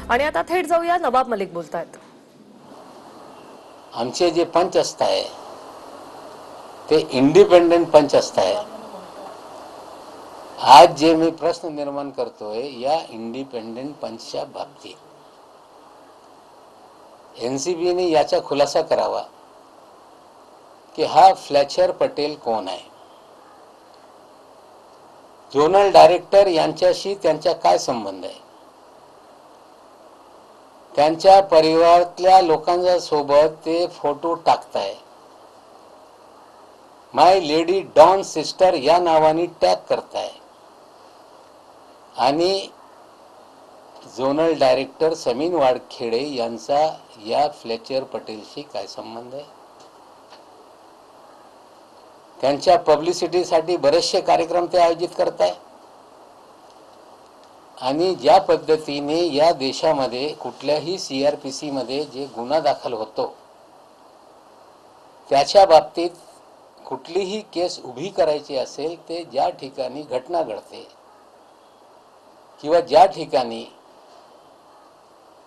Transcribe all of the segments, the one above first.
आणि आता थेट जाऊया, नवाब मलिक बोलतायत. आमचे जे पंच असताय ते इंडिपेंडेंट पंच असताय. आज जे मी प्रश्न निर्माण करतोय या इंडिपेंडेंट पंचच्या बाबतीत एनसीबीने याचा खुलासा करावा की हा फ्लेचर पटेल कोण आहे, झोनल डायरेक्टर यांच्याशी त्यांचा काय संबंध आहे, त्यांच्या परिवारातल्या लोकांच्या सोबत ते फोटो टाकताय, माय लेडी डॉन सिस्टर या नावाने टॅग करताय आणि झोनल डायरेक्टर समीन वाडखेडे यांचा या फ्लेचर पटेलशी काय संबंध आहे. त्यांच्या पब्लिसिटीसाठी बरेचसे कार्यक्रम ते आयोजित करताय आणि ज्या पद्धतीने या देशामध्ये कुठल्याही CRPC मध्ये जे गुन्हा दाखल होतो त्याच्या बाबतीत कुठलीही केस उभी करायची असेल ते ज्या ठिकाणी घटना घडते किंवा ज्या ठिकाणी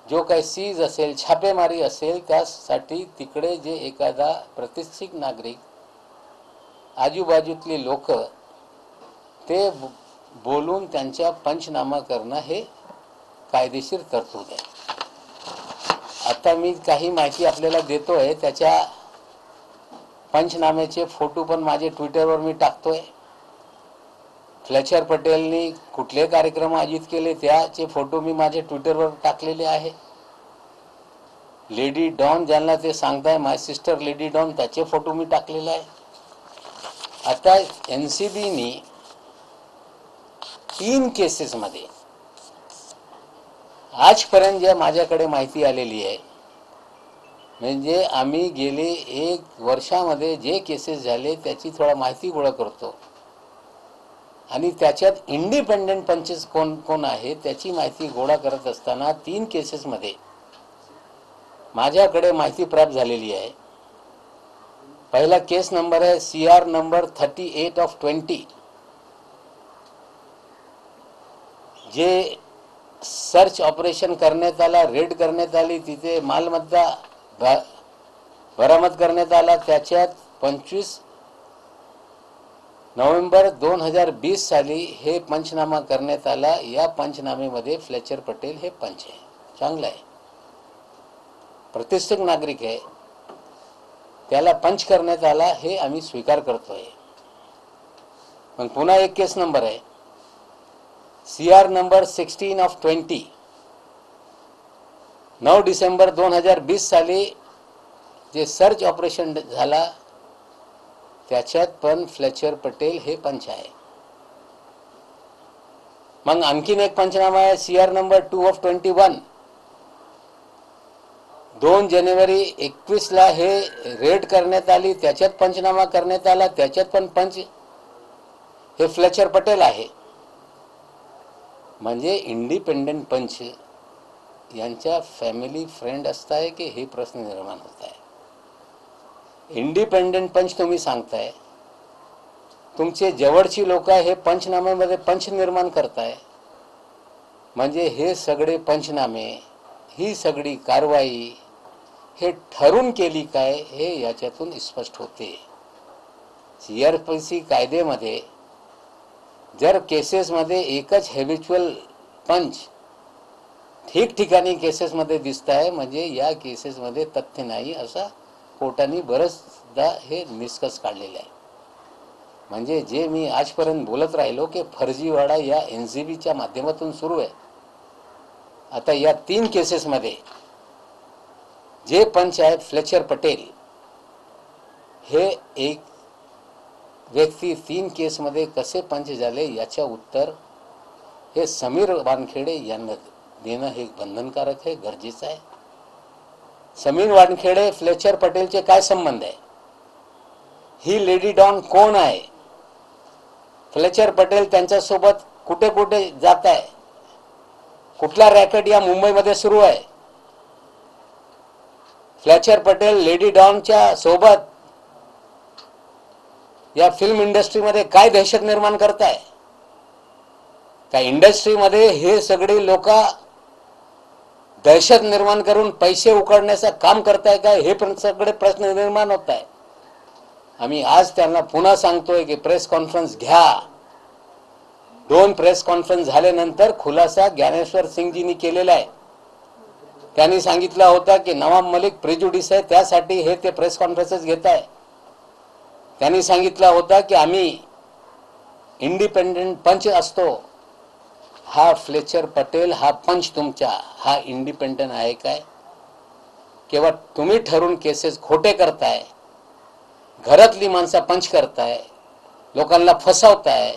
जो काही सीज असेल, छापेमारी असेल, त्यासाठी तिकडे जे एखादा प्रतिष्ठित नागरिक, आजूबाजूतली लोक ते बोलून त्यांच्या पंचनामा करणं हे कायदेशीर तरतूद आहे. आता मी काही माहिती आपल्याला देतोय, त्याच्या पंचनाम्याचे फोटो पण माझे ट्विटरवर मी टाकतोय. फ्लेचर पटेलनी कुठले कार्यक्रम आयोजित केले त्याचे फोटो मी माझ्या ट्विटरवर टाकलेले आहे. लेडी डॉन ज्यांना ते सांगताय माय सिस्टर लेडी डॉन, त्याचे फोटो मी टाकलेले आहे. आता एनसीबीनी 3 केसेसमध्ये आजपर्यंत ज्या माझ्याकडे माहिती आलेली आहे, म्हणजे आम्ही गेले 1 वर्षामध्ये जे केसेस झाले त्याची थोडा माहिती गोळा करतो आणि त्याच्यात इंडिपेंडेंट पंचेस कोण कोण आहे त्याची माहिती गोळा करत असताना 3 केसेसमध्ये माझ्याकडे माहिती प्राप्त झालेली आहे. पहिला केस नंबर आहे CR नंबर 38/20, जे सर्च ऑपरेशन करण्यात आला, रेड करण्यात आली, तिथे मालमत्ता बरामद करण्यात आला. त्याच्यात 25 नोव्हेंबर 2020 साली हे पंचनामा करण्यात आला. या पंचनामेमध्ये फ्लेचर पटेल हे पंच आहे. चांगलं आहे, प्रतिष्ठित नागरिक आहे, त्याला पंच करण्यात आला हे आम्ही स्वीकार करतोय. पण पुन्हा एक केस नंबर आहे CR नंबर 16/20, 9 डिसेंबर 2020 साली जे सर्च ऑपरेशन झाला त्याच्यात पण फ्लेचर पटेल हे पंच आहे. मग आणखीन एक पंचनामा आहे CR नंबर 2/21, 2 जानेवारी 2021 ला हे रेड करण्यात आली, त्याच्यात पंचनामा करण्यात आला, त्याच्यात पण पंच हे फ्लेचर पटेल आहे. म्हणजे इंडिपेंडेंट पंच यांच्या फॅमिली फ्रेंड असताय की हे प्रश्न निर्माण होत आहे. इंडिपेंडेंट पंच तुम्ही सांगताय, तुमचे जवळची लोक हे पंचनाम्यामध्ये पंच निर्माण करताय, म्हणजे हे सगळे पंचनामे, ही सगळी कारवाई हे ठरून केली काय हे याच्यातून स्पष्ट होते. CRPC कायद्यामध्ये जर केसेसमध्ये एकच हॅबिच्युअल पंच ठिकठिकाणी केसेसमध्ये दिसत आहे, म्हणजे या केसेसमध्ये तथ्य नाही असा कोर्टाने बरेचदा हे निष्कर्ष काढलेले आहे. म्हणजे जे मी आजपर्यंत बोलत राहिलो की फर्जीवाडा या एनसीबीच्या माध्यमातून सुरू आहे, आता या 3 केसेसमध्ये जे पंच आहेत फ्लेचर पटेल हे एक व्यक्ती 3 केसमध्ये कसे पंच झाले याच्या उत्तर हे समीर वानखेडे यांना देणं हे बंधनकारक आहे, गरजेचं आहे. समीर वानखेडे फ्लेचर पटेलचे काय संबंध आहे, ही लेडी डॉन कोण आहे, फ्लेचर पटेल त्यांच्यासोबत कुठे कुठे जात आहे, कुठला रॅकेट या मुंबईमध्ये सुरू आहे, फ्लेचर पटेल लेडी डॉनच्या सोबत या फिल्म इंडस्ट्रीमध्ये काय दहशत निर्माण करताय. त्या इंडस्ट्रीमध्ये हे सगळे लोक दहशत निर्माण करून पैसे उकळण्याचं काम करताय काय, हे पण सगळे प्रश्न निर्माण होत आहे. आम्ही आज त्यांना पुन्हा सांगतोय की प्रेस कॉन्फरन्स घ्या. 2 प्रेस कॉन्फरन्स झाल्यानंतर खुलासा ज्ञानेश्वर सिंगजींनी केलेला आहे. त्यांनी सांगितलं होता की नवाब मलिक प्रेजुडिस आहे, त्यासाठी हे ते प्रेस कॉन्फरन्सेस घेत आहे. त्यांनी सांगितलं होता की आम्ही इंडिपेंडेंट पंच असतो. हा फ्लेचर पटेल हा पंच तुमचा हा इंडिपेंडंट आहे काय? केवळ तुम्ही ठरवून केसेस खोटे करताय, घरातली माणसं पंच करताय, लोकांना फसवताय.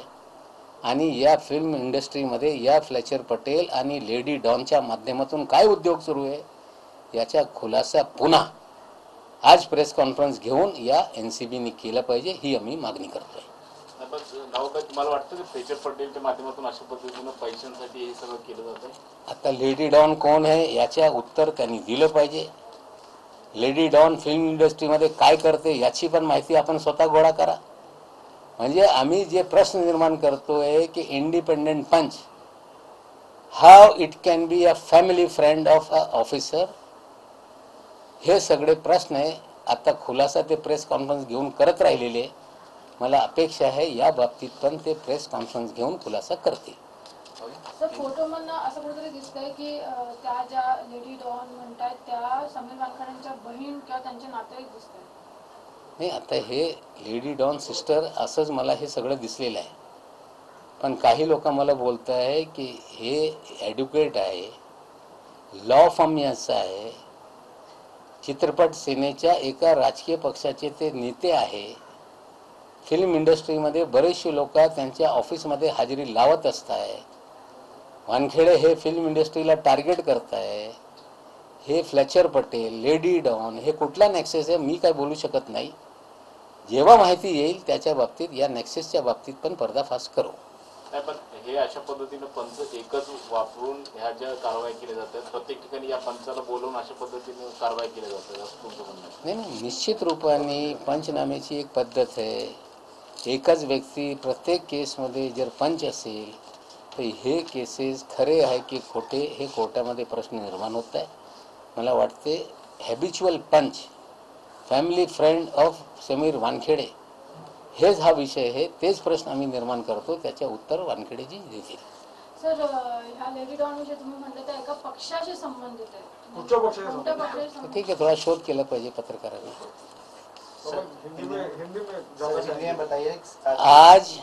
आणि या फिल्म इंडस्ट्रीमध्ये या फ्लेचर पटेल आणि लेडी डॉनच्या माध्यमातून काय उद्योग सुरू आहे याचा खुलासा पुन्हा आज प्रेस कॉन्फरन्स घेऊन या एनसीबीने केलं पाहिजे, ही आम्ही मागणी करतोय. तुम्हाला वाटतं की फ्लेचर पटेलच्या माध्यमातून अशा पद्धतीनं पैशांसाठी हे सगळं केलं जात आहे? आता लेडी डॉन कोण आहे याच्या उत्तर त्यांनी दिलं पाहिजे. लेडी डॉन फिल्म इंडस्ट्रीमध्ये काय करते याची पण माहिती आपण स्वतः गोळा करा. म्हणजे आम्ही जे प्रश्न निर्माण करतोय की इंडिपेंडेंट पंच how it can be a family friend of a officer, हे सगळे प्रश्न आहे. आता खुलासा ते प्रेस कॉन्फरन्स घेऊन करत राहिलेले. मला अपेक्षा आहे या बाबतीत पण ते प्रेस कॉन्फरन्स घेऊन खुलासा करतील. सर, फोटोमधनं असं कुठेतरी दिसतंय की त्या ज्या लेडी डॉन म्हणतात त्या समीर वानखेडेंच्या बहीण किंवा त्यांचे नातेवाईक दिसत आहेत. नाही, आता हे लेडी डॉन सिस्टर असंच मला हे सगळं दिसलेलं आहे. पण काही लोक मला बोलत आहे की हे ॲड्व्होकेट आहे, लॉ फर्म याचा आहे, चित्रपट सेनेच्या एका राजकीय पक्षाचे ते नेते आहे. फिल्म इंडस्ट्रीमध्ये बरेचसे लोक त्यांच्या ऑफिसमध्ये हजेरी लावत असतात. वानखेडे हे फिल्म इंडस्ट्रीला टार्गेट करत आहे. हे फ्लेचर पटेल, लेडी डॉन, हे कुठला नेक्सेस आहे मी काय बोलू शकत नाही. जेव्हा माहिती येईल त्याच्या बाबतीत या नेक्सेसच्या बाबतीत पण पर्दाफाश करू. पण हे अशा पद्धतीनं पंच एकच वापरून ह्या ज्या कारवाई केल्या जातात, प्रत्येक ठिकाणी या पंचाला बोलवून अशा पद्धतीनं कारवाई केल्या जातात असं तुमचं म्हणणं आहे? नाही, निश्चित रूपाने पंचनाम्याची एक पद्धत आहे. एकच व्यक्ती प्रत्येक केसमध्ये जर पंच असेल तर हे केसेस खरे आहे की खोटे हे कोर्टामध्ये प्रश्न निर्माण होत आहे. मला वाटते हॅबिच्युअल पंच, family friend of Sameer Wankhede, हेच हा विषय आहे. तेच प्रश्न आम्ही निर्माण करतो, त्याचे उत्तर वानखेडेजी देतील. सर, ह्या लेडी डॉन विषयी तुम्ही म्हटलं त्या एका पक्षाशी संबंधित आहे. कुठच्या पक्षाशी कोणत्या पक्षाशी संबंधित? ठीक आहे, थोडा शोध केला पाहिजे पत्रकारांनी. हिंदी में ज्यादा बताइए. आज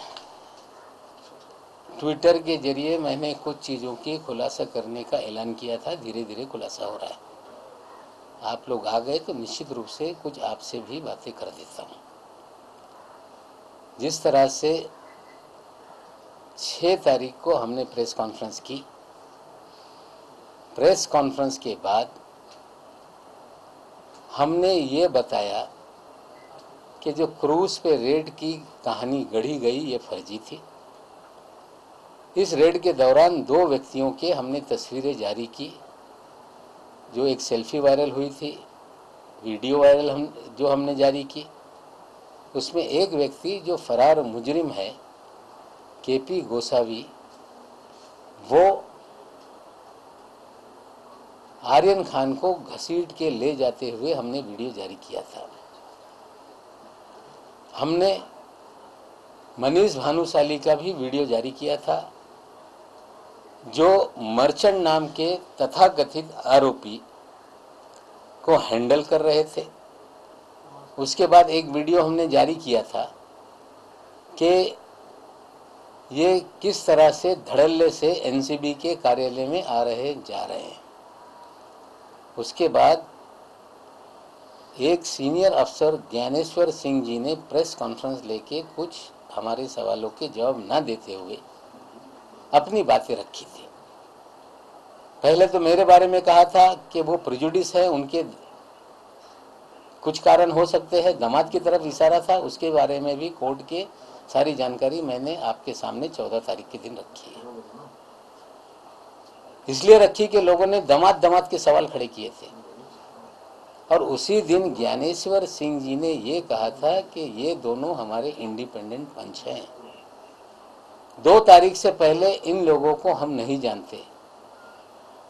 ट्विटर के जरिए मैंने कुछ चीज़ों की खुलासा करने का ऐलान किया था. धीरे धीरे खुलासा हो रहा है. आप लोग आ गए तो निश्चित रूप से कुछ आपसे भी बातें कर देता हूँ. जिस तरह से 6 तारीख को हमने प्रेस कॉन्फ्रेंस की, प्रेस कॉन्फ्रेंस के बाद हमने ये बताया कि जो क्रूज पे रेड की कहानी गढ़ी गई ये फर्जी थी. इस रेड के दौरान 2 व्यक्तियों के हमने तस्वीरें जारी की. जो एक सेल्फी वायरल हुई थी, वीडियो वायरल जो हमने जारी की, उसमें एक व्यक्ति जो फरार मुजरिम है केपी गोसावी, वो आर्यन खान को घसीट के ले जाते हुए हमने वीडियो जारी किया था. हमने मनीष भानुशाली का भी वीडियो जारी किया था, जो मर्चेंट नाम के तथाकथित आरोपी को हैंडल कर रहे थे. उसके बाद एक वीडियो हमने जारी किया था कि ये किस तरह से धड़ल्ले से एनसीबी के कार्यालय में आ रहे जा रहे हैं. उसके बाद एक सीनियर अफसर ज्ञानेश्वर सिंह जी ने प्रेस कॉन्फ्रेंस लेके कुछ हमारे सवालों के जवाब ना देते हुए अपनी बातें रखी थी. पहले तो मेरे बारे में कहा था कि वो प्रेजुडिस है, उनके कुछ कारण हो सकते हैं, दामाद की तरफ इशारा था. उसके बारे में भी कोर्ट के सारी जानकारी मैंने आपके सामने 14 तारीख के दिन रखी है. इसलिए रखी कि लोगों ने दामाद के सवाल खड़े किए थे. और उसी दिन ज्ञानेश्वर सिंह जी ने ये कहा था कि ये दोनों हमारे इंडिपेंडेंट पंच हैं. 2 तारीख से पहले इन लोगों को हम नहीं जानते.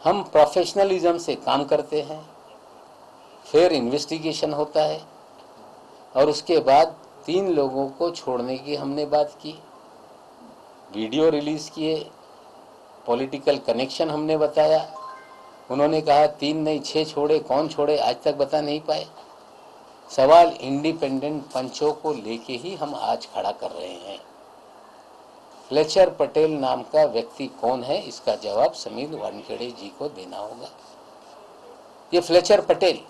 हम प्रोफेशनलिज्म से काम करते हैं, फिर इन्वेस्टिगेशन होता है और उसके बाद 3 लोगों को छोड़ने की हमने बात की, वीडियो रिलीज किए, पॉलिटिकल कनेक्शन हमने बताया। उन्होंने कहा 3 नहीं 6 छोड़े, कौन छोड़े आज तक बता नहीं पाए। सवाल इंडिपेंडेंट पंचों को लेके ही हम आज खड़ा कर रहे हैं। फ्लेचर पटेल नाम का व्यक्ति कौन है, इसका जवाब समीर वानखेड़े जी को देना होगा। ये फ्लेचर पटेल,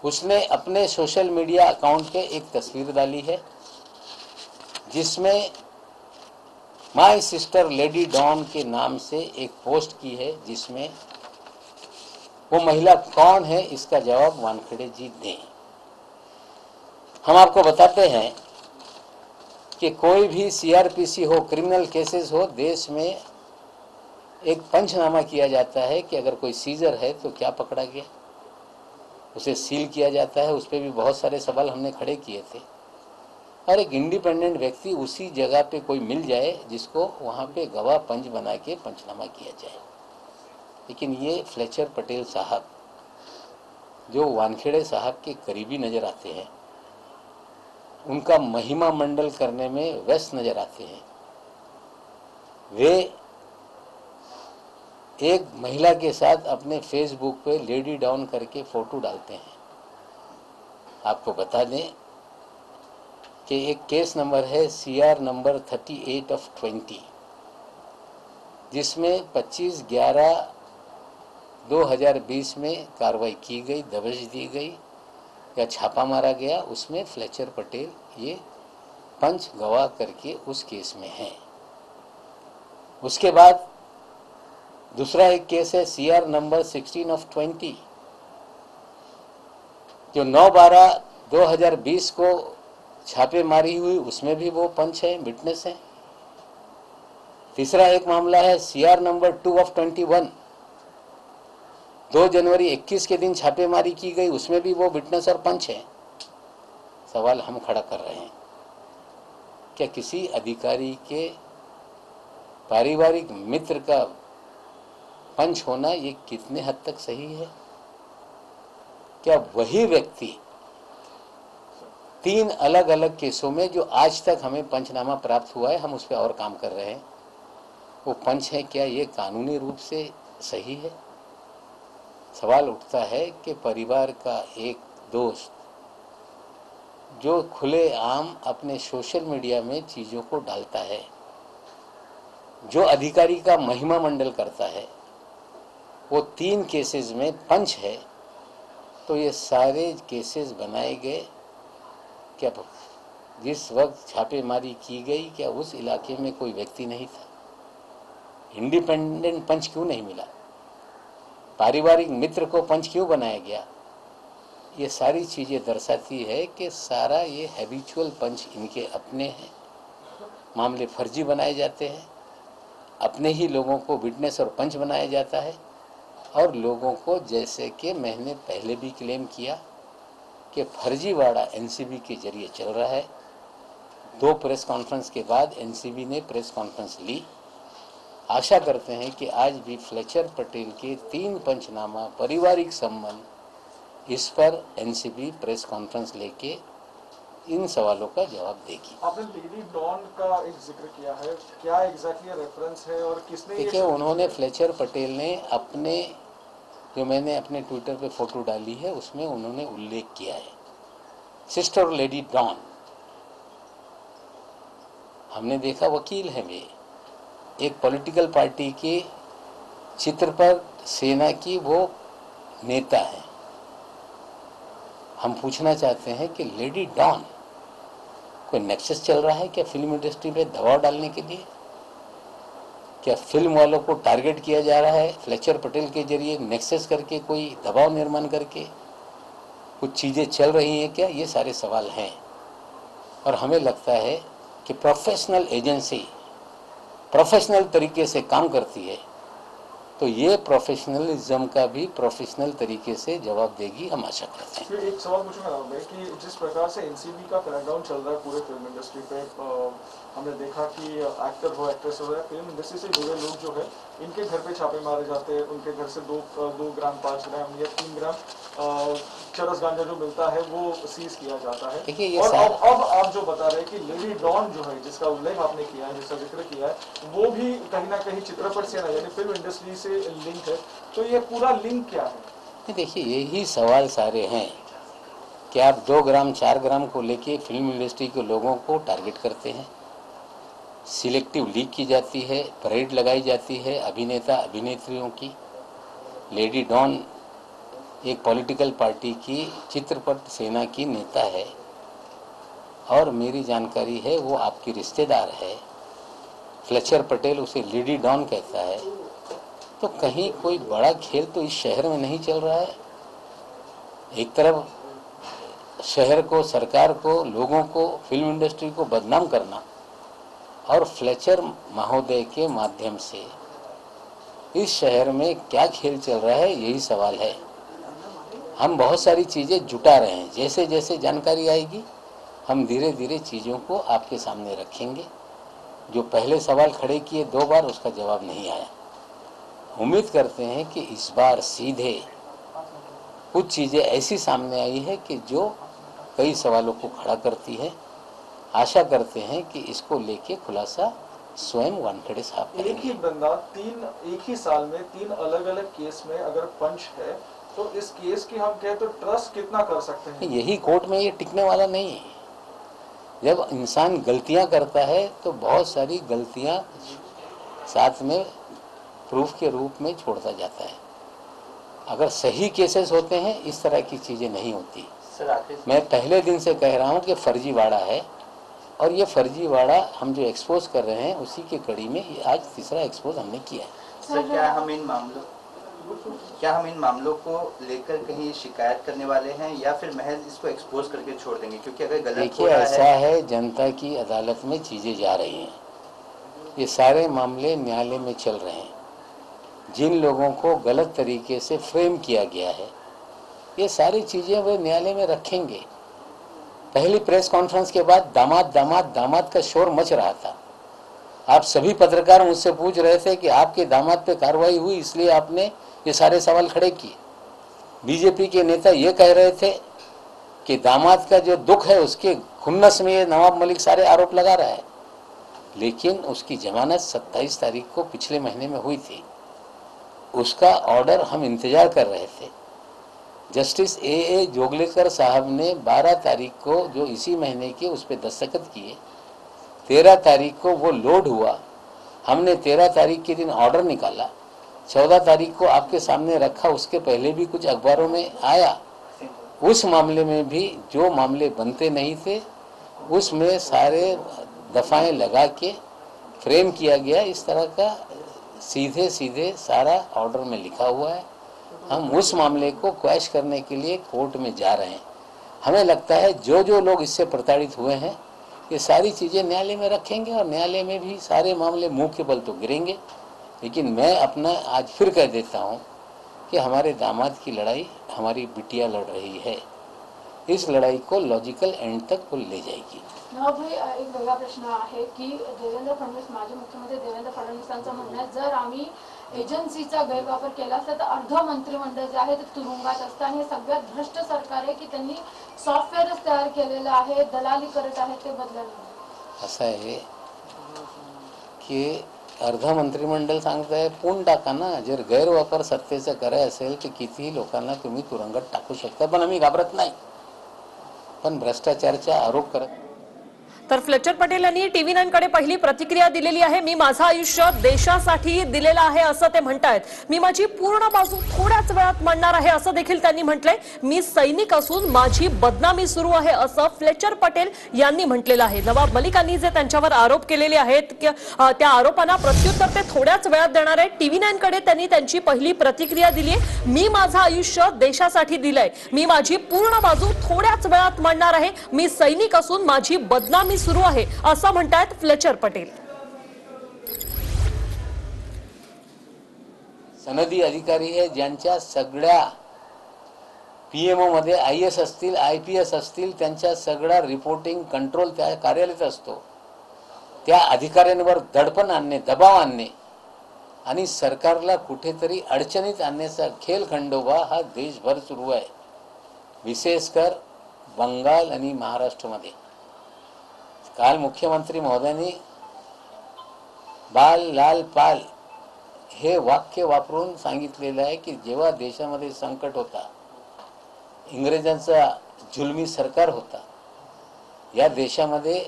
उसने अपने सोशल मीडिया अकाउंट पे एक तस्वीर डाली है जिसमें माय सिस्टर लेडी डॉन के नाम से एक पोस्ट की है, जिसमें वो महिला कौन है इसका जवाब वानखेड़े जी दें। हम आपको बताते हैं कि कोई भी सीआरपीसी हो, क्रिमिनल केसेस हो, देश में एक पंचनामा किया जाता है कि अगर कोई सीजर है तो क्या पकड़ा गया, उसे सील किया जाता है। उस पर भी बहुत सारे सवाल हमने खड़े किए थे। और एक इंडिपेंडेंट व्यक्ति उसी जगह पे कोई मिल जाए जिसको वहाँ पे गवाह पंच बना के पंचनामा किया जाए। लेकिन ये फ्लेचर पटेल साहब जो वानखेड़े साहब के करीबी नज़र आते हैं, उनका महिमा मंडल करने में व्यस्त नज़र आते हैं। वे एक महिला के साथ अपने फेसबुक पे लेडी डाउन करके फ़ोटो डालते हैं। आपको बता दें कि एक केस नंबर है CR नंबर 38/20, जिसमें 25/11/2020 में कार्रवाई की गई, दबिश दी गई या छापा मारा गया। उसमें फ्लेचर पटेल ये पंच गवाह करके उस केस में हैं। उसके बाद दूसरा एक केस है CR नंबर 16/20, जो 9/12/2020 को छापेमारी हुई, उसमें भी वो पंच है, विटनेस है। तीसरा एक मामला है CR नंबर 2/21, 2 जनवरी 21 के दिन छापेमारी की गई, उसमें भी वो विटनेस और पंच है। सवाल हम खड़ा कर रहे हैं, क्या किसी अधिकारी के पारिवारिक मित्र का पंच होना ये कितने हद तक सही है? क्या वही व्यक्ति 3 अलग अलग केसों में, जो आज तक हमें पंचनामा प्राप्त हुआ है, हम उस पर और काम कर रहे हैं, वो पंच है, क्या ये कानूनी रूप से सही है? सवाल उठता है कि परिवार का एक दोस्त जो खुलेआम अपने सोशल मीडिया में चीज़ों को डालता है, जो अधिकारी का महिमा मंडल करता है, वो 3 केसेस में पंच है, तो ये सारे केसेस बनाए गए क्या जिस वक्त छापेमारी की गई, क्या उस इलाके में कोई व्यक्ति नहीं था? इंडिपेंडेंट पंच क्यों नहीं मिला? पारिवारिक मित्र को पंच क्यों बनाया गया? ये सारी चीज़ें दर्शाती है कि सारा ये हैबिचुअल पंच इनके अपने हैं। मामले फर्जी बनाए जाते हैं, अपने ही लोगों को विटनेस और पंच बनाया जाता है, और लोगों को, जैसे कि मैंने पहले भी क्लेम किया कि फर्जीवाड़ा एनसीबी के जरिए चल रहा है। 2 प्रेस कॉन्फ्रेंस के बाद एनसीबी ने प्रेस कॉन्फ्रेंस ली। आशा करते हैं कि आज भी फ्लेचर पटेल के 3 पंचनामा, पारिवारिक संबंध, इस पर एनसीबी प्रेस कॉन्फ्रेंस लेके इन सवालों का जवाब देगी। आपने लेडी डॉन का एक जिक्र किया है, क्या एग्जैक्टली रेफरेंस है और किसने ये देखिए, उन्होंने फ्लेचर पटेल ने अपने, जो मैंने अपने ट्विटर पे फोटो डाली है, उसमें उन्होंने उल्लेख किया है सिस्टर लेडी डॉन। हमने देखा वकील है वे, एक पॉलिटिकल पार्टी के चित्र पर सेना की वो नेता है। हम पूछना चाहते हैं कि लेडी डॉन कोई नेक्सस चल रहा है क्या फिल्म इंडस्ट्री पे दबाव डालने के लिए? क्या फिल्म वालों को टारगेट किया जा रहा है फ्लेचर पटेल के जरिए, नेक्सस करके कोई दबाव निर्माण करके कुछ चीज़ें चल रही हैं क्या? ये सारे सवाल हैं। और हमें लगता है कि प्रोफेशनल एजेंसी प्रोफेशनल तरीके से काम करती है, तो ये प्रोफेशनलिज्म का भी प्रोफेशनल तरीके से जवाब देगी, हम आशा करते हैं। फिर एक सवाल पूछूंगा मैं कि जिस प्रकार से एनसीबी का क्रैकडाउन चल रहा है पूरे फिल्म इंडस्ट्री पे, हमने देखा कि एक्टर हो, एक्ट्रेस हो या फिल्म इंडस्ट्री से जुड़े लोग जो है इनके घर पे छापे मारे जाते हैं, उनके घर से 2 ग्राम 5 ग्राम या 3 ग्राम चरस गांजा जो मिलता है वो सीज किया जाता है। देखिए ये और अब आप जो बता रहे हैं कि लेडी डॉन जो है, जिसका उल्लेख आपने किया है, जिसका जिक्र किया है, वो भी कहीं ना कहीं चित्रपट सेना यानी फिल्म इंडस्ट्री से लिंक है, तो ये पूरा लिंक क्या है? देखिए यही सवाल सारे हैं कि आप 2 ग्राम 4 ग्राम को लेके फिल्म इंडस्ट्री के लोगों को टारगेट करते हैं, सिलेक्टिव लीक की जाती है, परेड लगाई जाती है अभिनेता अभिनेत्रियों की। लेडी डॉन एक पॉलिटिकल पार्टी की चित्रपट सेना की नेता है और मेरी जानकारी है वो आपकी रिश्तेदार है। फ्लेचर पटेल उसे लेडी डॉन कहता है। तो कहीं कोई बड़ा खेल तो इस शहर में नहीं चल रहा है। एक तरफ शहर को, सरकार को, लोगों को, फिल्म इंडस्ट्री को बदनाम करना और फ्लेचर महोदय के माध्यम से इस शहर में क्या खेल चल रहा है, यही सवाल है। हम बहुत सारी चीज़ें जुटा रहे हैं, जैसे जैसे जानकारी आएगी हम धीरे धीरे चीज़ों को आपके सामने रखेंगे। जो पहले सवाल खड़े किए 2 बार, उसका जवाब नहीं आया। उम्मीद करते हैं कि इस बार सीधे कुछ चीज़ें ऐसी सामने आई है कि जो कई सवालों को खड़ा करती है। आशा करते हैं कि इसको लेके खुलासा स्वयं वानखेड़े साहब एक ही करेंगे। बंदा एक ही साल में 3 अलग अलग केस में अगर पंच है, तो इस केस की हम कहें तो ट्रस्ट कितना कर सकते हैं? यही कोर्ट में ये टिकने वाला नहीं है। जब इंसान गलतियां करता है तो बहुत सारी गलतियां साथ में प्रूफ के रूप में छोड़ता जाता है। अगर सही केसेस होते हैं इस तरह की चीज़ें नहीं होती। मैं पहले दिन से कह रहा हूं कि फर्जीवाड़ा है और ये फर्जीवाड़ा हम जो एक्सपोज कर रहे हैं उसी की कड़ी में ये आज तीसरा एक्सपोज हमने किया है। सर, क्या हम इन मामलों को लेकर कहीं शिकायत करने वाले हैं या फिर महज इसको एक्सपोज करके छोड़ देंगे? क्योंकि अगर गलत देखिए ऐसा है, जनता की अदालत में चीज़ें जा रही हैं। ये सारे मामले न्यायालय में चल रहे हैं। जिन लोगों को गलत तरीके से फ्रेम किया गया है ये सारी चीज़ें वे न्यायालय में रखेंगे। पहली प्रेस कॉन्फ्रेंस के बाद दामाद दामाद दामाद का शोर मच रहा था। आप सभी पत्रकार मुझसे पूछ रहे थे कि आपके दामाद पे कार्रवाई हुई इसलिए आपने ये सारे सवाल खड़े किए। बीजेपी के नेता ये कह रहे थे कि दामाद का जो दुख है उसके खुन्नस में ये नवाब मलिक सारे आरोप लगा रहा है, लेकिन उसकी जमानत 27 तारीख को पिछले महीने में हुई थी। उसका ऑर्डर हम इंतजार कर रहे थे। जस्टिस ए जोगलेकर साहब ने 12 तारीख को जो इसी महीने के उस पर दस्तखत किए, 13 तारीख को वो लोड हुआ। हमने 13 तारीख के दिन ऑर्डर निकाला, 14 तारीख को आपके सामने रखा। उसके पहले भी कुछ अखबारों में आया। उस मामले में भी जो मामले बनते नहीं थे उसमें सारे दफाएं लगा के फ्रेम किया गया। इस तरह का सीधे सीधे सारा ऑर्डर में लिखा हुआ है। हम उस मामले को क्वैश करने के लिए कोर्ट में जा रहे हैं। हमें लगता है जो जो लोग इससे प्रताड़ित हुए हैं ये सारी चीज़ें न्यायालय में रखेंगे और न्यायालय में भी सारे मामले मुंह के बल तो गिरेंगे। लेकिन मैं अपना आज फिर कह देता हूँ कि हमारे दामाद की लड़ाई हमारी बिटिया लड़ रही है। इस लड़ाई को लॉजिकल एंड तक वो ले जाएगी। नवाब भाई, एक वेगळा प्रश्न आहे की देवेंद्र फडणवीस, माजी मुख्यमंत्री देवेंद्र फडणवीसांचं म्हणणं आहे जर आम्ही एजन्सीचा गैरवापर केला असता तर अर्ध मंत्रिमंडळ जे आहे ते तुरुंगात असतं आणि हे सगळ्यात भ्रष्ट सरकार आहे की त्यांनी सॉफ्टवेअरच तयार केलेलं आहे, दलाली करत आहेत ते बदलणं। असं आहे की अर्ध मंत्रिमंडळ सांगताय पूर्ण टाका ना। जर गैरवापर सत्तेचा कराय असेल तर कितीही लोकांना तुम्ही तुरुंगात टाकू शकता, पण आम्ही घाबरत नाही, पण भ्रष्टाचारचा आरोप करत। तर फ्लेचर पटेल यांनी टीव्ही 9 कडे पहिली प्रतिक्रिया दिलेली आहे। मी माझं आयुष्य देशासाठी दिलेलं आहे असं ते म्हणतायत। मी माझी पूर्ण बाजू थोड्याच वेळात मांडणार आहे असं देखील त्यांनी म्हटलंय। मी सैनिक असून माझी बदनामी सुरू आहे असं फ्लेचर पटेल यांनी म्हटलेलं आहे। नवाब मलिकांनी जे त्यांच्यावर आरोप केलेले आहेत त्या आरोपांना प्रत्युत्तर ते थोड्याच वेळात देणार आहेत। टीव्ही 9 कडे त्यांनी त्यांची पहिली प्रतिक्रिया दिली आहे। मी माझं आयुष्य देशासाठी दिलंय, मी माझी पूर्ण बाजू थोड्याच वेळात मांडणार आहे, मी सैनिक असून माझी बदनामी सुरू आहे असं म्हणतात फ्लेचर पटेल। सनदी अधिकारी है ज्यांच्या सगळ्या पीएमओ मध्ये आईएएस असतील, आयपीएस असतील, त्यांचा सगळा रिपोर्टिंग कंट्रोल त्या कार्यालयात असतो। त्या अधिकाऱ्यांवर दडपण आणणे, दबाव आणणे आणि सरकारला कुठेतरी अडचणीत आणण्याचा खेळ खंडोबा हा देशभर सुरू आहे, विशेषकर बंगाल आणि महाराष्ट्रामध्ये. काल मुख्यमंत्री महोदयांनी बाल लाल पाल हे वाक्य वापरून सांगितलेलं आहे की जेव्हा देशामध्ये संकट होता, इंग्रजांचा जुलमी सरकार होता, या देशामध्ये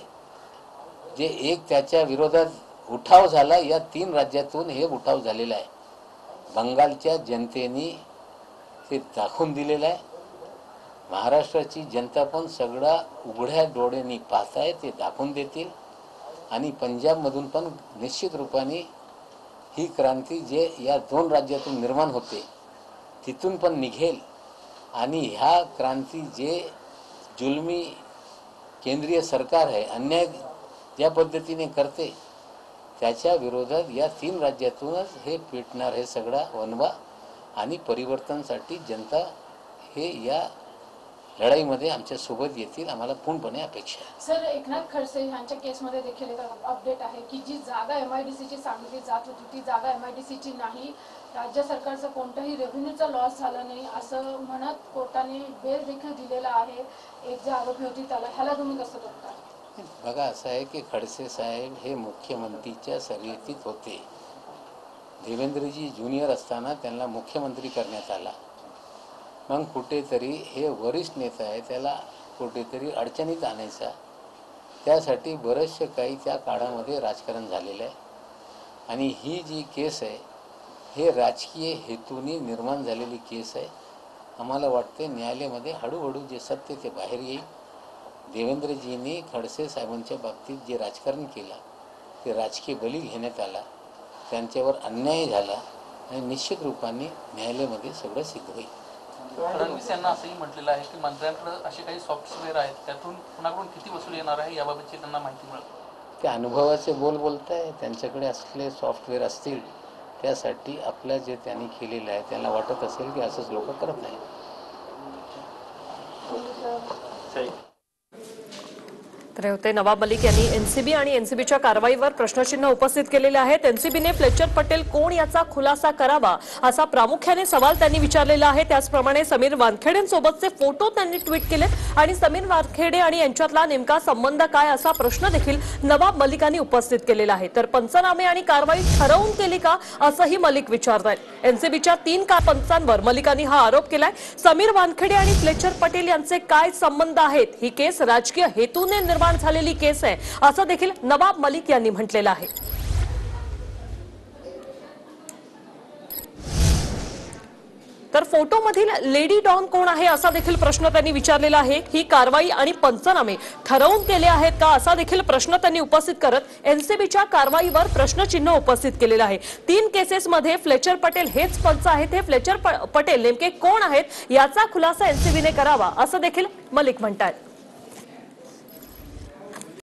जे एक त्याच्या विरोधात उठाव झाला, या 3 राज्यातून हे उठाव झालेला आहे. बंगालच्या जनतेने ते दाखवून दिलेलं आहे. महाराष्ट्राची जनता पण सगळा उघड्या डोळ्यांनी पाहत आहे, ते दाखवून देतील. आणि पंजाबमधून पण निश्चित रूपाने ही क्रांती जे या 2 राज्यातून निर्माण होते तिथून पण निघेल. आणि ह्या क्रांती जे जुलमी केंद्रीय सरकार आहे, अन्याय ज्या पद्धतीने करते, त्याच्या विरोधात या 3 राज्यातूनच हे पेटणार हे सगळा वनवा. आणि परिवर्तनासाठी जनता हे या लढाईमध्ये आमच्या सोबत येतील, आम्हाला पूर्णपणे अपेक्षा आहे. सर, एकनाथ खडसे यांच्या केसमध्ये देखील एक अपडेट आहे की जी जागा MIDCची सांगितली जात होती ती जागा MIDCची नाही, राज्य सरकारचं कोणताही रेव्हेन्यूचा लॉस झाला नाही असं म्हणत कोर्टाने बेल देखील दिलेला आहे एक जे आरोपी होती त्याला. ह्याला तुम्ही कसं बघता? बघा, असं आहे की खडसे साहेब हे मुख्यमंत्रीच्या शर्यतीत होते. देवेंद्रजी ज्युनियर असताना त्यांना मुख्यमंत्री करण्यात आला. मग कुठेतरी हे वरिष्ठ नेता आहे, त्याला कुठेतरी अडचणीत आणायचा, त्यासाठी बरेचसे काही त्या काळामध्ये राजकारण झालेलं आहे. आणि ही जी केस आहे हे राजकीय हेतूने निर्माण झालेली केस आहे. आम्हाला वाटते न्यायालयामध्ये हळूहळू जे सत्य ते बाहेर येईल. देवेंद्रजींनी खडसे साहेबांच्या बाबतीत जे राजकारण केलं ते राजकीय बळी घेण्यात आला, त्यांच्यावर अन्याय झाला आणि निश्चित रूपाने न्यायालयामध्ये सगळं सिद्ध होईल. फडणवीस यांना असंही म्हटलेलं आहे की मंत्र्यांकडे असे काही सॉफ्टवेअर आहेत, त्यातून कुणाकडून किती वसूल येणार आहे याबाबतची त्यांना माहिती मिळेल. ते अनुभवाचे बोलताय, त्यांच्याकडे असले सॉफ्टवेअर असतील, त्यासाठी आपलं जे त्यांनी केलेलं आहे त्यांना वाटत असेल की असंच लोक करत नाही. तर होते नवाब मलिक यांनी एनसीबी आणि एनसीबीच्या कारवाईवर प्रश्नचिन्ह उपस्थित केलेले आहेत. एनसीबीने फ्लेचर पटेल कोण याचा खुलासा करावा असा प्रामुख्याने सवाल त्यांनी विचारलेला आहे. त्याचप्रमाणे समीर वानखेडेंसोबतचे फोटो त्यांनी ट्विट केले आणि समीर वानखेडे आणि यांच्यातला नेमका संबंध काय असा प्रश्न देखील नवाब मलिकांनी उपस्थित केलेला आहे. तर पंचनामे आणि कारवाई ठरवून केली का असंही मलिक विचारतायत. एनसीबीच्या 3 पंचांवर मलिकांनी हा आरोप केलाय. समीर वानखेडे आणि फ्लेचर पटेल यांचे काय संबंध आहेत, ही केस राजकीय हेतूने निर्माण झालेली केस आहे असं देखील नवाब मलिक यांनी म्हटलेलं आहे. तर फोटोमधील लेडी डॉन कोण आहे असा देखील प्रश्न त्यांनी विचारलेला आहे. ही कारवाई आणि पंचनामे ठरवून केले आहेत का असा देखील प्रश्न त्यांनी उपस्थित करत एनसीबीच्या कारवाईवर प्रश्नचिन्ह उपस्थित केलेलं आहे. 3 केसेसमध्ये फ्लेचर पटेल हेच पंच आहेत. हे फ्लेचर पटेल नेमके कोण आहेत याचा खुलासा एनसीबीने करावा असं देखील मलिक म्हणतात.